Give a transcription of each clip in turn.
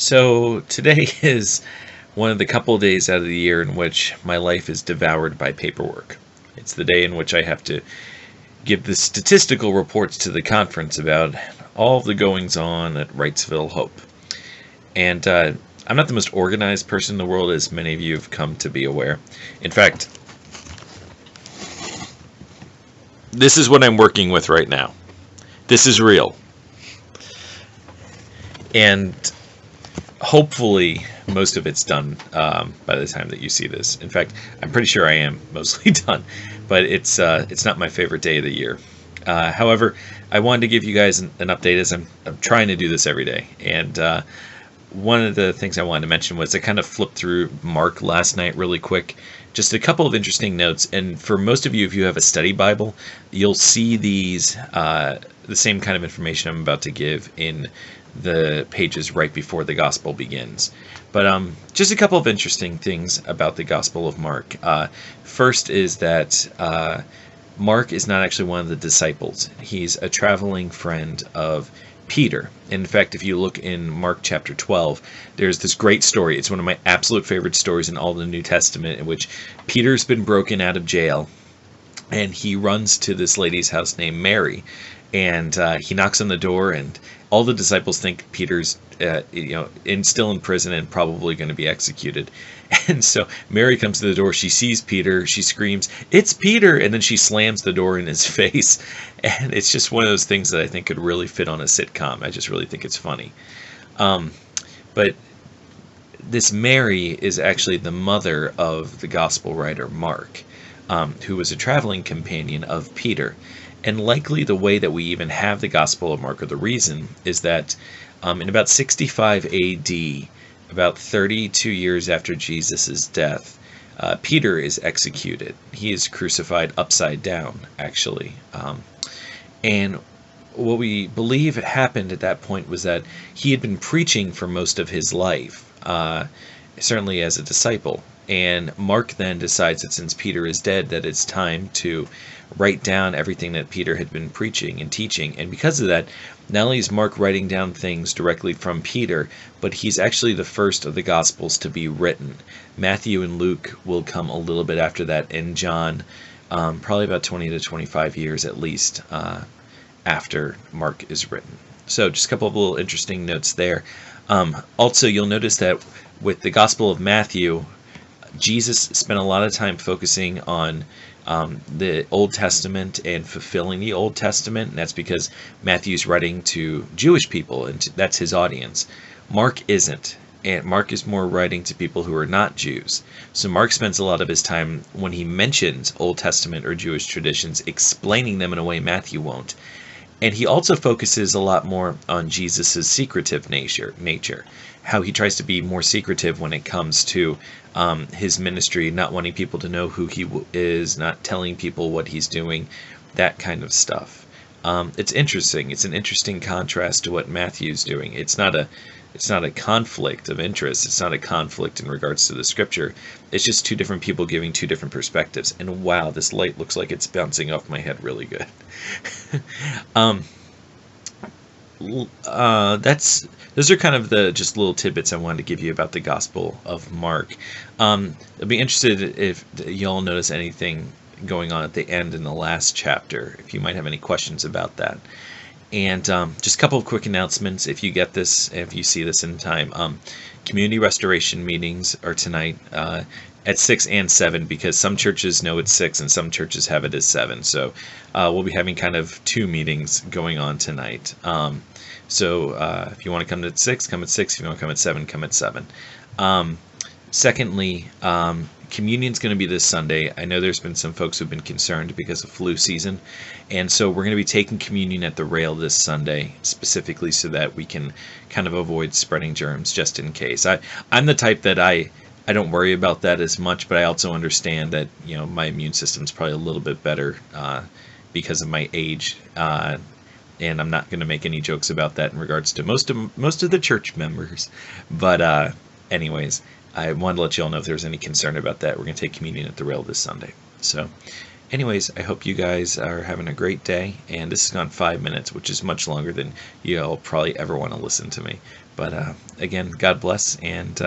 So today is one of the couple of days out of the year in which my life is devoured by paperwork. It's the day in which I have to give the statistical reports to the conference about all of the goings on at Wrightsville Hope. And I'm not the most organized person in the world, as many of you have come to be aware. In fact, this is what I'm working with right now. This is real. And hopefully most of it's done by the time that you see this. In fact, I'm pretty sure I am mostly done, but it's not my favorite day of the year. However, I wanted to give you guys an update as I'm trying to do this every day. And one of the things I wanted to mention was I kind of flipped through Mark last night really quick. Just a couple of interesting notes. And for most of you, if you have a study Bible, you'll see these the same kind of information I'm about to give in the pages right before the gospel begins. But just a couple of interesting things about the Gospel of Mark. First is that Mark is not actually one of the disciples. He's a traveling friend of Peter. In fact, if you look in Mark chapter 12, there's this great story. It's one of my absolute favorite stories in all the New Testament, in which Peter's been broken out of jail, and he runs to this lady's house named Mary, and he knocks on the door, and all the disciples think Peter's still in prison and probably going to be executed. And so Mary comes to the door, she sees Peter, she screams, "It's Peter!" And then she slams the door in his face. And it's just one of those things that I think could really fit on a sitcom. I just really think it's funny. But this Mary is actually the mother of the gospel writer Mark, who was a traveling companion of Peter. And likely the way that we even have the Gospel of Mark, or the reason, is that in about 65 AD, about 32 years after Jesus' death, Peter is executed. He is crucified upside down, actually. And what we believe happened at that point was that he had been preaching for most of his life, certainly as a disciple. And Mark then decides that since Peter is dead, that it's time to write down everything that Peter had been preaching and teaching. And because of that, not only is Mark writing down things directly from Peter, but he's actually the first of the Gospels to be written. Matthew and Luke will come a little bit after that, and John probably about 20 to 25 years at least after Mark is written. So just a couple of little interesting notes there. Also, you'll notice that with the Gospel of Matthew, Jesus spent a lot of time focusing on the Old Testament and fulfilling the Old Testament, and that's because Matthew's writing to Jewish people, and that's his audience. Mark isn't, and Mark is more writing to people who are not Jews. So Mark spends a lot of his time, when he mentions Old Testament or Jewish traditions, explaining them in a way Matthew won't. And he also focuses a lot more on Jesus' secretive nature, how he tries to be more secretive when it comes to his ministry, not wanting people to know who he is, not telling people what he's doing, that kind of stuff. It's interesting. It's an interesting contrast to what Matthew's doing. It's not a conflict of interest. It's not a conflict in regards to the scripture. It's just two different people giving two different perspectives. And wow, this light looks like it's bouncing off my head really good. Those are kind of the just little tidbits I wanted to give you about the Gospel of Mark. I'd be interested if y'all notice anything going on at the end in the last chapter, if you might have any questions about that. And just a couple of quick announcements if you get this, if you see this in time. Community restoration meetings are tonight at 6 and 7, because some churches know it's 6 and some churches have it as 7. So we'll be having kind of two meetings going on tonight. So if you want to come at 6, come at 6. If you want to come at 7, come at 7. Secondly, communion's going to be this Sunday. I know there's been some folks who've been concerned because of flu season, and so we're going to be taking communion at the rail this Sunday, specifically so that we can kind of avoid spreading germs just in case. I'm the type that I don't worry about that as much, but I also understand that my immune system's probably a little bit better because of my age, and I'm not going to make any jokes about that in regards to most of the church members. But anyways, I wanted to let you all know if there's any concern about that. We're going to take communion at the rail this Sunday. So anyways, I hope you guys are having a great day. And this has gone 5 minutes, which is much longer than you'll probably ever want to listen to me. But again, God bless. And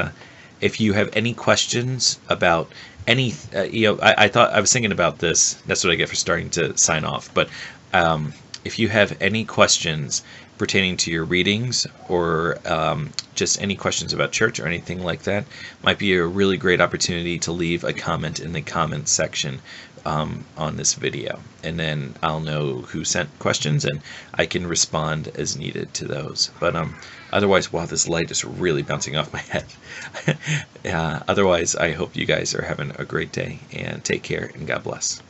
if you have any questions about any, I thought I was thinking about this. That's what I get for starting to sign off. But if you have any questions pertaining to your readings, or just any questions about church or anything like that, might be a really great opportunity to leave a comment in the comments section on this video, and then I'll know who sent questions and I can respond as needed to those. But otherwise, wow, this light is really bouncing off my head. Otherwise, I hope you guys are having a great day, and take care, and God bless.